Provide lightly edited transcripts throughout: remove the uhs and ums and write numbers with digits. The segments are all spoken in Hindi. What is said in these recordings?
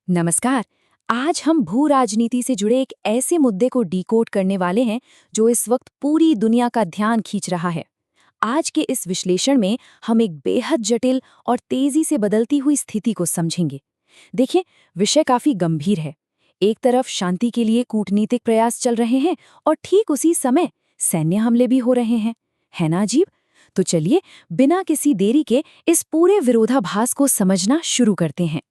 नमस्कार। आज हम भू राजनीति से जुड़े एक ऐसे मुद्दे को डिकोड करने वाले हैं जो इस वक्त पूरी दुनिया का ध्यान खींच रहा है। आज के इस विश्लेषण में हम एक बेहद जटिल और तेजी से बदलती हुई स्थिति को समझेंगे। देखिए, विषय काफी गंभीर है। एक तरफ शांति के लिए कूटनीतिक प्रयास चल रहे हैं और ठीक उसी समय सैन्य हमले भी हो रहे हैं। है ना अजीब? तो चलिए, बिना किसी देरी के इस पूरे विरोधाभास को समझना शुरू करते हैं।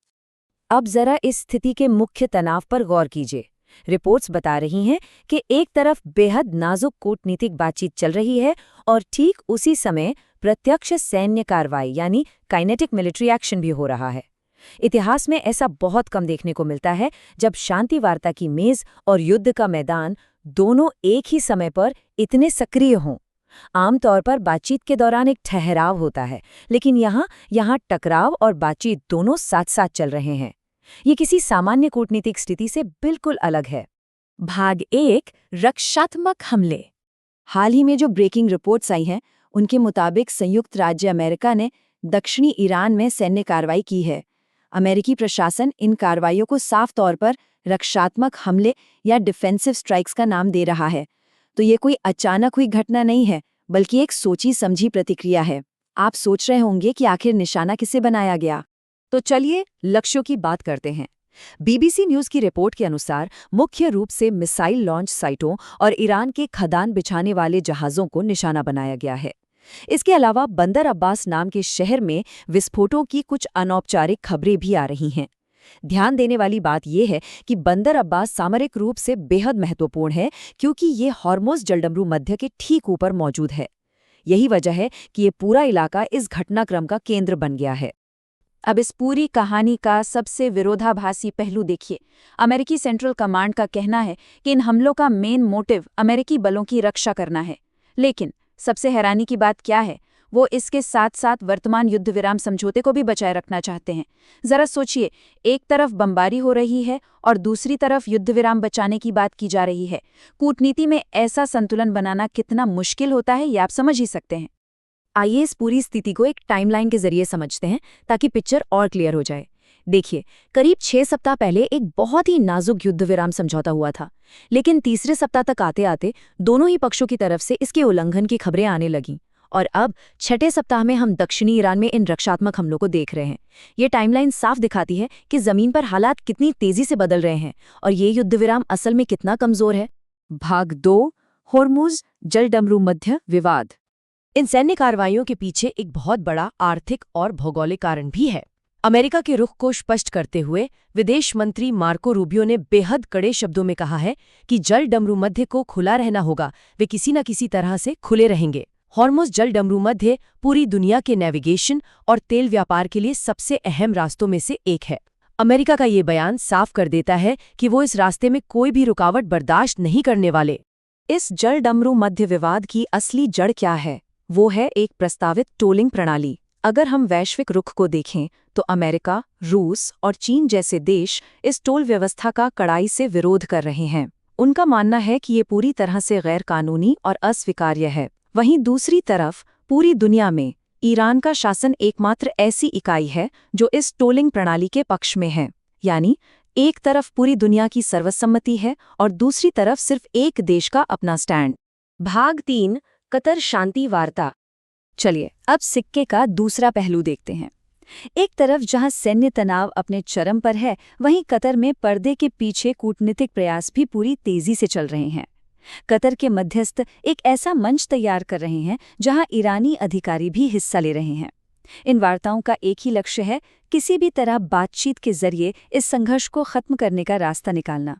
अब जरा इस स्थिति के मुख्य तनाव पर गौर कीजिए। रिपोर्ट्स बता रही हैं कि एक तरफ बेहद नाजुक कूटनीतिक बातचीत चल रही है और ठीक उसी समय प्रत्यक्ष सैन्य कार्रवाई यानी काइनेटिक मिलिट्री एक्शन भी हो रहा है। इतिहास में ऐसा बहुत कम देखने को मिलता है जब शांति वार्ता की मेज और युद्ध का मैदान दोनों एक ही समय पर इतने सक्रिय हों। आमतौर पर बातचीत के दौरान एक ठहराव होता है, लेकिन यहाँ टकराव और बातचीत दोनों साथ साथ चल रहे हैं। ये किसी सामान्य कूटनीतिक स्थिति से बिल्कुल अलग है। भाग 1, रक्षात्मक हमले। हाल ही में जो ब्रेकिंग रिपोर्ट्स आई हैं, उनके मुताबिक संयुक्त राज्य अमेरिका ने दक्षिणी ईरान में सैन्य कार्रवाई की है। अमेरिकी प्रशासन इन कार्रवाइयों को साफ तौर पर रक्षात्मक हमले या डिफेंसिव स्ट्राइक्स का नाम दे रहा है। तो ये कोई अचानक हुई घटना नहीं है, बल्कि एक सोची समझी प्रतिक्रिया है। आप सोच रहे होंगे कि आखिर निशाना किसे बनाया गया। तो चलिए लक्ष्यों की बात करते हैं। बीबीसी न्यूज की रिपोर्ट के अनुसार मुख्य रूप से मिसाइल लॉन्च साइटों और ईरान के खदान बिछाने वाले जहाज़ों को निशाना बनाया गया है। इसके अलावा बंदर अब्बास नाम के शहर में विस्फोटों की कुछ अनौपचारिक खबरें भी आ रही हैं। ध्यान देने वाली बात यह है कि बंदर अब्बास सामरिक रूप से बेहद महत्वपूर्ण है, क्योंकि ये हॉर्मुज़ जलडमरू मध्य के ठीक ऊपर मौजूद है। यही वजह है कि ये पूरा इलाका इस घटनाक्रम का केंद्र बन गया है। अब इस पूरी कहानी का सबसे विरोधाभासी पहलू देखिए। अमेरिकी सेंट्रल कमांड का कहना है कि इन हमलों का मेन मोटिव अमेरिकी बलों की रक्षा करना है। लेकिन सबसे हैरानी की बात क्या है, वो इसके साथ साथ वर्तमान युद्ध विराम समझौते को भी बचाए रखना चाहते हैं। जरा सोचिए, एक तरफ बमबारी हो रही है और दूसरी तरफ युद्ध विराम बचाने की बात की जा रही है। कूटनीति में ऐसा संतुलन बनाना कितना मुश्किल होता है, ये आप समझ ही सकते हैं। आइए इस पूरी स्थिति को एक टाइमलाइन के जरिए समझते हैं, ताकि पिक्चर और क्लियर हो जाए। देखिए, करीब 6 सप्ताह पहले एक बहुत ही नाजुक युद्ध विराम समझौता हुआ था, लेकिन तीसरे सप्ताह तक आते आते दोनों ही पक्षों की तरफ से इसके उल्लंघन की खबरें आने लगीं। और अब छठे सप्ताह में हम दक्षिणी ईरान में इन रक्षात्मक हमलों को देख रहे हैं। ये टाइमलाइन साफ दिखाती है कि जमीन पर हालात कितनी तेजी से बदल रहे हैं और ये युद्ध विराम असल में कितना कमजोर है। भाग 2, होर्मुज़ जलडमरू मध्य विवाद। इन सैन्य कार्रवाइयों के पीछे एक बहुत बड़ा आर्थिक और भौगोलिक कारण भी है। अमेरिका के रुख को स्पष्ट करते हुए विदेश मंत्री मार्को रूबियो ने बेहद कड़े शब्दों में कहा है कि जलडमरू मध्य को खुला रहना होगा। वे किसी न किसी तरह से खुले रहेंगे। हॉर्मुज़ जलडमरू मध्य पूरी दुनिया के नेविगेशन और तेल व्यापार के लिए सबसे अहम रास्तों में से एक है। अमेरिका का ये बयान साफ कर देता है कि वो इस रास्ते में कोई भी रुकावट बर्दाश्त नहीं करने वाले। इस जलडमरू मध्य विवाद की असली जड़ क्या है? वो है एक प्रस्तावित टोलिंग प्रणाली। अगर हम वैश्विक रुख को देखें तो अमेरिका, रूस और चीन जैसे देश इस टोल व्यवस्था का कड़ाई से विरोध कर रहे हैं। उनका मानना है कि ये पूरी तरह से गैर कानूनी और अस्वीकार्य है। वहीं दूसरी तरफ पूरी दुनिया में ईरान का शासन एकमात्र ऐसी इकाई है जो इस टोलिंग प्रणाली के पक्ष में है। यानी एक तरफ पूरी दुनिया की सर्वसम्मति है और दूसरी तरफ सिर्फ एक देश का अपना स्टैंड। भाग 3, कतर शांति वार्ता। चलिए अब सिक्के का दूसरा पहलू देखते हैं। एक तरफ जहां सैन्य तनाव अपने चरम पर है, वहीं कतर में पर्दे के पीछे कूटनीतिक प्रयास भी पूरी तेजी से चल रहे हैं। कतर के मध्यस्थ एक ऐसा मंच तैयार कर रहे हैं जहां ईरानी अधिकारी भी हिस्सा ले रहे हैं। इन वार्ताओं का एक ही लक्ष्य है, किसी भी तरह बातचीत के जरिए इस संघर्ष को खत्म करने का रास्ता निकालना।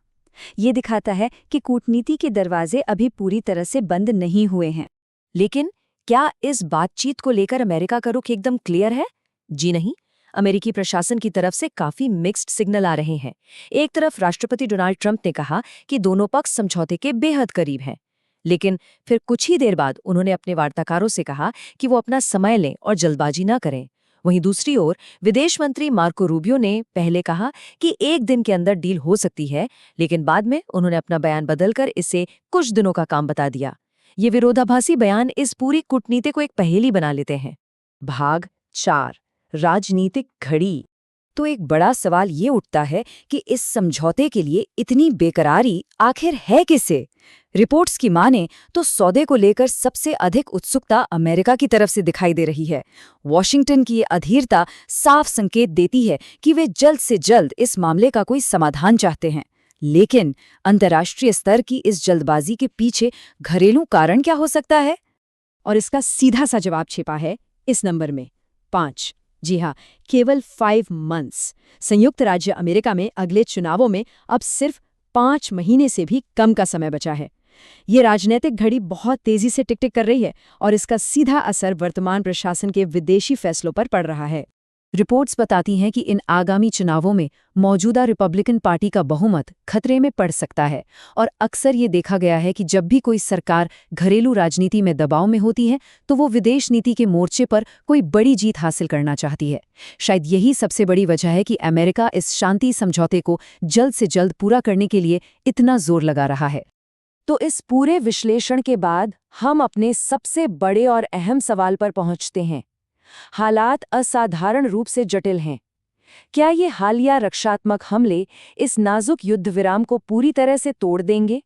ये दिखाता है कि कूटनीति के दरवाजे अभी पूरी तरह से बंद नहीं हुए हैं। लेकिन क्या इस बातचीत को लेकर अमेरिका का रुख एकदम क्लियर है? जी नहीं। अमेरिकी प्रशासन की तरफ से काफी मिक्स्ड सिग्नल आ रहे हैं। एक तरफ राष्ट्रपति डोनाल्ड ट्रंप ने कहा कि दोनों पक्ष समझौते के बेहद करीब हैं, लेकिन फिर कुछ ही देर बाद उन्होंने अपने वार्ताकारों से कहा कि वो अपना समय लें और जल्दबाजी न करें। वहीं दूसरी ओर विदेश मंत्री मार्को रूबियो ने पहले कहा कि एक दिन के अंदर डील हो सकती है, लेकिन बाद में उन्होंने अपना बयान बदलकर इसे कुछ दिनों का काम बता दिया। ये विरोधाभासी बयान इस पूरी कूटनीति को एक पहेली बना लेते हैं। भाग 4, राजनीतिक घड़ी। तो एक बड़ा सवाल ये उठता है कि इस समझौते के लिए इतनी बेकरारी आखिर है किसे? रिपोर्ट्स की माने तो सौदे को लेकर सबसे अधिक उत्सुकता अमेरिका की तरफ से दिखाई दे रही है। वॉशिंगटन की ये अधीरता साफ संकेत देती है कि वे जल्द से जल्द इस मामले का कोई समाधान चाहते हैं। लेकिन अंतर्राष्ट्रीय स्तर की इस जल्दबाजी के पीछे घरेलू कारण क्या हो सकता है? और इसका सीधा सा जवाब छिपा है इस नंबर में, 5। जी हाँ, केवल 5 मंथ्स। संयुक्त राज्य अमेरिका में अगले चुनावों में अब सिर्फ 5 महीने से भी कम का समय बचा है। ये राजनीतिक घड़ी बहुत तेजी से टिक टिक कर रही है और इसका सीधा असर वर्तमान प्रशासन के विदेशी फैसलों पर पड़ रहा है। रिपोर्ट्स बताती हैं कि इन आगामी चुनावों में मौजूदा रिपब्लिकन पार्टी का बहुमत खतरे में पड़ सकता है और अक्सर ये देखा गया है कि जब भी कोई सरकार घरेलू राजनीति में दबाव में होती है तो वो विदेश नीति के मोर्चे पर कोई बड़ी जीत हासिल करना चाहती है। शायद यही सबसे बड़ी वजह है कि अमेरिका इस शांति समझौते को जल्द से जल्द पूरा करने के लिए इतना जोर लगा रहा है। तो इस पूरे विश्लेषण के बाद हम अपने सबसे बड़े और अहम सवाल पर पहुंचते हैं। हालात असाधारण रूप से जटिल हैं। क्या ये हालिया रक्षात्मक हमले इस नाजुक युद्ध विराम को पूरी तरह से तोड़ देंगे?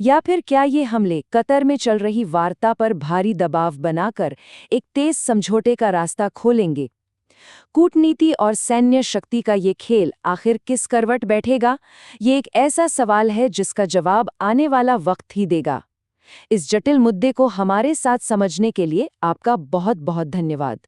या फिर क्या ये हमले कतर में चल रही वार्ता पर भारी दबाव बनाकर एक तेज समझौते का रास्ता खोलेंगे? कूटनीति और सैन्य शक्ति का ये खेल आखिर किस करवट बैठेगा? ये एक ऐसा सवाल है जिसका जवाब आने वाला वक्त ही देगा। इस जटिल मुद्दे को हमारे साथ समझने के लिए आपका बहुत बहुत धन्यवाद।